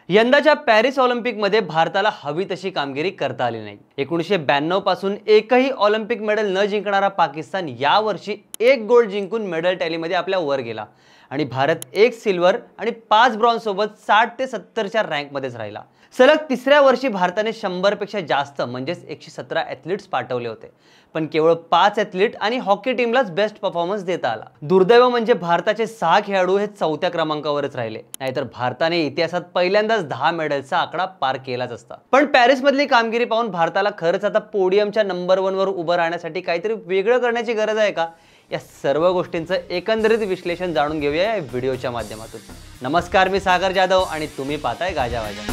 यंदाच्या पॅरिस ऑलिम्पिकमध्ये भारताला हवी तशी कामगिरी करता आली नाही। 1992 पासून एकही ऑलिम्पिक मेडल न जिंकणारा पाकिस्तान यावर्षी एक गोल्ड जिंकून मेडल टॅलीमध्ये आपल्या वर गेला आणि भारत एक सिल्वर आणि 5 ब्रॉन्झ सोबत 60 ते 70 च्या रँकमध्येच राहिला। सलग तिसऱ्या वर्षी भारताने 100 पेक्षा जास्त म्हणजेच 117 ॲथलीट्स पाठवले होते, पण केवळ 5 ॲथलीट आणि हॉकी टीमलाच बेस्ट परफॉर्मन्स देता आला। दुर्दैव म्हणजे भारताचे 6 खेळाडू हे 4थ्या क्रमांकावरच राहिले, नाहीतर भारताने इतिहासात पहिल्यांदाच 10 मेडलचा आकडा पार केलाच असता। पण पॅरिस मधली कामगिरी पाहून भारताला खरंच आता पोडियमच्या नंबर 1 वर उभं राहण्यासाठी काहीतरी वेगळं करण्याची गरज आहे का? या सर्व गोष्टींचं एकंदरीत विश्लेषण जाणून घेऊया या व्हिडिओच्या माध्यमातून। नमस्कार, मी सागर जाधव आणि तुम्ही पाहताय गाजावाजा।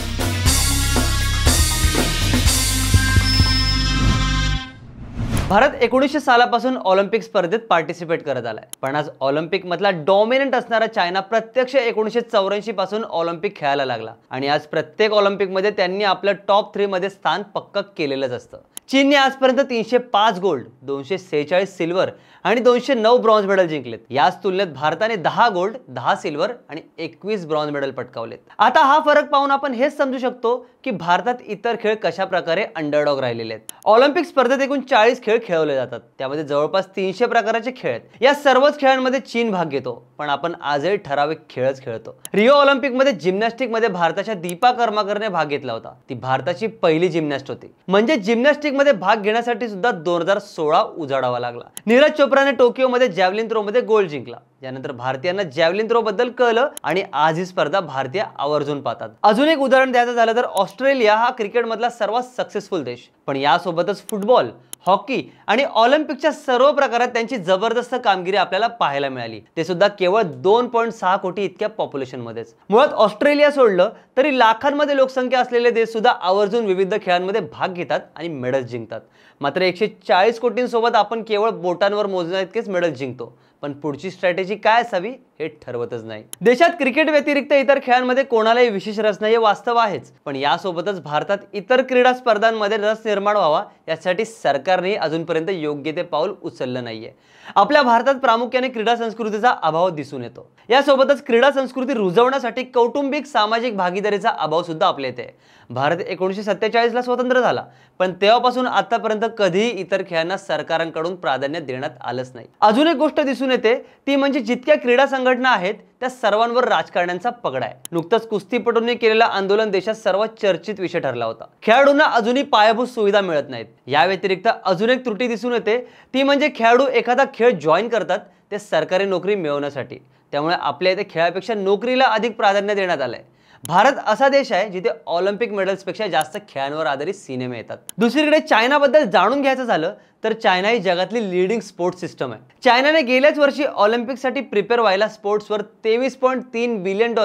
भारत 1900 सालापासून ऑलिम्पिक स्पर्धेत पार्टिसिपेट करत आलाय, पण आज ऑलिम्पिक मधला डॉमिनंट असणारा चायना प्रत्यक्ष 1984 पासून ऑलिम्पिक खेळायला लागला आणि आज प्रत्येक ऑलिम्पिक मध्ये त्यांनी आपलं टॉप 3 मध्ये स्थान पक्का केलेलंच असतं। चीनने आजपर्यंत 305 गोल्ड, 246 सिल्वर आणि 209 ब्रॉन्झ मेडल जिंकलेत। याच तुलनेत भारताने 10 गोल्ड, 10 सिल्वर आणि 21 ब्रॉन्झ मेडल पटकावलेत। आता हा फरक पाहून आपण हेच समजू शकतो की भारतात इतर खेळ कशा प्रकारे अंडरडॉग राहिलेले आहेत। ऑलिम्पिक स्पर्धेत एकूण 40 खेळ खेळवले जातात, त्यामध्ये जवळपास 300 प्रकारचे खेळ आहेत। या सर्वच खेळांमध्ये चीन भाग घेतो, पण आपण आजही ठराविक खेळच खेळतो। रिओ ऑलिम्पिक मध्ये जिम्नॅस्टिक मध्ये भारताच्या दीपा कर्माकरने भाग घेतला होता। ती भारताची पहिली जिम्नॅस्ट होती, म्हणजे जिम्नॅस्टिक मध्ये भाग घेण्यासाठी सुद्धा 2016 उजाडावा लागला। नीरज चोप्राने टोकियो मध्ये जॅव्हलिन थ्रो मध्ये गोल्ड जिंकला। यानंतर भारतीयांना जॅव्हलिन थ्रो बद्दल कळलं आणि आज ही स्पर्धा भारतीय आवर्जून पाहतात। अजून एक उदाहरण द्यायचं झालं तर ऑस्ट्रेलिया हा क्रिकेट मधला सर्वात सक्सेसफुल देश, पण यासोबतच फुटबॉल, हॉकी आणि ऑलिम्पिकच्या सर्व प्रकारात त्यांची जबरदस्त कामगिरी आपल्याला पाहायला मिळाली, ते सुद्धा केवळ 2.6 कोटी इतक्या पॉप्युलेशन मध्येच। मुळात ऑस्ट्रेलिया सोडलं तरी लाखांमध्ये लोकसंख्या असलेले देश सुद्धा आवर्जून विविध खेळांमध्ये भाग घेतात आणि मेडल्स जिंकतात। मात्र 140 कोटींसोबत आपण केवळ बोटांवर मोजण्याइतकेच मेडल जिंकतो, पण पुढची स्ट्रॅटेजी काय असावी हे ठरवतच नाही। देशात क्रिकेट व्यतिरिक्त इतर खेळांमध्ये कोणालाही विशेष रस नाही हे वास्तव आहेच, पण यासोबतच भारतात इतर क्रीडा स्पर्धांमध्ये रस निर्माण व्हावा यासाठी सरकारने अजूनपर्यंत योग्य ते पाऊल उचललं नाहीये। आपल्या भारतात प्रामुख्याने क्रीडा संस्कृतीचा अभाव दिसून येतो। यासोबतच क्रीडा संस्कृती रुजवण्यासाठी कौटुंबिक सामाजिक भागीदारीचा अभाव सुद्धा आपल्या इथे आहे। भारत 1947 ला स्वतंत्र झाला, पण तेव्हापासून आतापर्यंत कधीही इतर खेळांना सरकारांकडून प्राधान्य देण्यात आलंच नाही। अजून एक गोष्ट दिसून येते ती म्हणजे जितक्या क्रीडा संघटना आहेत त्या सर्वांवर राजकारण्यांचा पगडा आहे। नुकतंच कुस्तीपटूंनी केलेलं आंदोलन देशात सर्वात चर्चित विषय ठरला होता। खेळाडूंना अजूनही पायाभूत सुविधा मिळत नाहीत। या व्यतिरिक्त अजून एक त्रुटी दिसून येते ती म्हणजे खेळाडू एखादा खेळ जॉईन करतात ते सरकारी नोकरी मिळवण्यासाठी, त्यामुळे आपल्या इथे खेळापेक्षा नोकरीला अधिक प्राधान्य देण्यात आलंय। भारत असा देश आहे जिथे ऑलिम्पिक मेडल्सपेक्षा जास्त खेळांवर आधारित सिनेमे येतात। दुसरीकडे चायनाबद्दल जाणून घ्यायचं झालं तर चायना ही जगातली लीडिंग स्पोर्ट्स सिस्टम आहे। चायनाने गेल्याच वर्षी ऑलिम्पिकसाठी प्रिपेअर व्हायला स्पोर्ट्सवर $23.3 बिलियन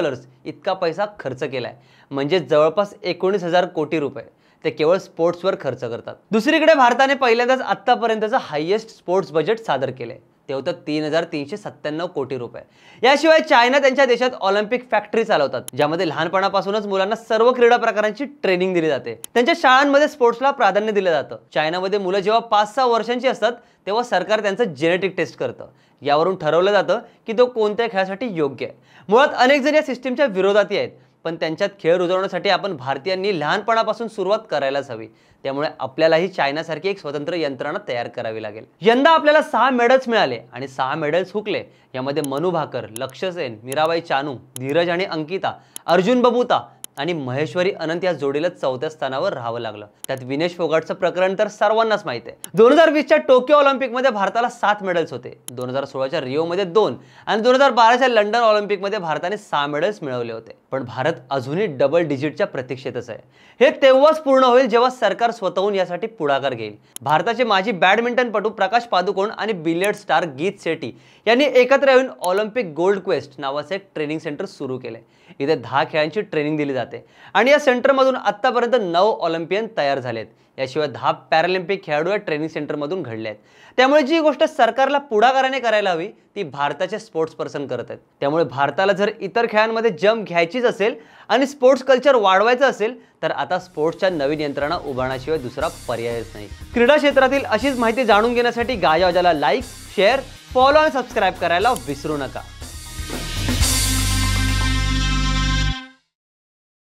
इतका पैसा खर्च केलाय, म्हणजे जवळपास 19,000 कोटी रुपये ते केवळ स्पोर्ट्सवर खर्च करतात। दुसरीकडे भारताने पहिल्यांदाच आतापर्यंतचं हायेस्ट स्पोर्ट्स बजेट सादर केलंय, ते होतं 3,397 कोटी रुपये। याशिवाय चायना त्यांच्या देशात ऑलिम्पिक फॅक्टरी चालवतात, ज्यामध्ये लहानपणापासूनच मुलांना सर्व क्रीडा प्रकारांची ट्रेनिंग दिली जाते। त्यांच्या शाळांमध्ये स्पोर्ट्सला प्राधान्य दिलं जातं। चायनामध्ये मुलं जेव्हा 5-6 वर्षांची असतात तेव्हा सरकार त्यांचं जेनेटिक टेस्ट करतं। यावरून ठरवलं जातं की तो कोणत्या खेळासाठी योग्य आहे। मुळात अनेक जण या सिस्टीमच्या विरोधात आहेत, पण त्यांच्यात खेळ रुजवण्यासाठी आपण भारतीयांनी लहानपणापासून सुरुवात करायलाच हवी। त्यामुळे आपल्यालाही चायनासारखी एक स्वतंत्र यंत्रणा तयार करावी लागेल। यंदा आपल्याला 6 मेडल्स मिळाले आणि 6 मेडल्स हुकले। यामध्ये मनू भाकर, लक्ष्य सेन, मीराबाई चानू, धीरज आणि अंकिता, अर्जुन बबूता आणि महेश्वरी अनंत या जोडीला 4थ्या स्थानावर राहावं लागलं। त्यात विनेश फोगाटचं प्रकरण तर सर्वांनाच माहिती आहे। 2020च्या टोकियो ऑलिम्पिकमध्ये भारताला 7 मेडल्स होते, 2016च्या रिओमध्ये 2 आणि 2012च्या लंडन ऑलिम्पिकमध्ये भारताने 6 मेडल्स मिळवले होते। पण भारत अजूनही डबल डिजिटच्या प्रतीक्षेतच आहे। हे तेव्हाच पूर्ण होईल जेव्हा सरकार स्वतःहून यासाठी पुढाकार घेईल। भारताचे माजी बॅडमिंटनपटू प्रकाश पादुकोण आणि बिलियर्ड स्टार गीत सेठी यांनी एकत्र येऊन ऑलिम्पिक गोल्ड क्वेस्ट नावाचे एक ट्रेनिंग सेंटर सुरू केले। इथे 10 खेळांची ट्रेनिंग दिली जाते आणि या सेंटरमधून आतापर्यंत 9 ऑलिम्पियन तयार झालेत। याशिवाय 10 पॅरालिम्पिक खेळाडू या ट्रेनिंग सेंटरमधून घडले आहेत। त्यामुळे जी गोष्ट सरकारला पुढाकाराने करायला हवी ती भारताचे स्पोर्ट्स पर्सन करत आहेत। त्यामुळे भारताला जर इतर खेळांमध्ये जंप घ्यायचीच असेल आणि स्पोर्ट्स कल्चर वाढवायचं असेल तर आता स्पोर्ट्सच्या नवीन यंत्रणा उभारण्याशिवाय दुसरा पर्यायच नाही। क्रीडा क्षेत्रातील अशीच माहिती जाणून घेण्यासाठी गाजावाजाला लाईक, शेअर, फॉलो आणि सबस्क्राईब करायला विसरू नका।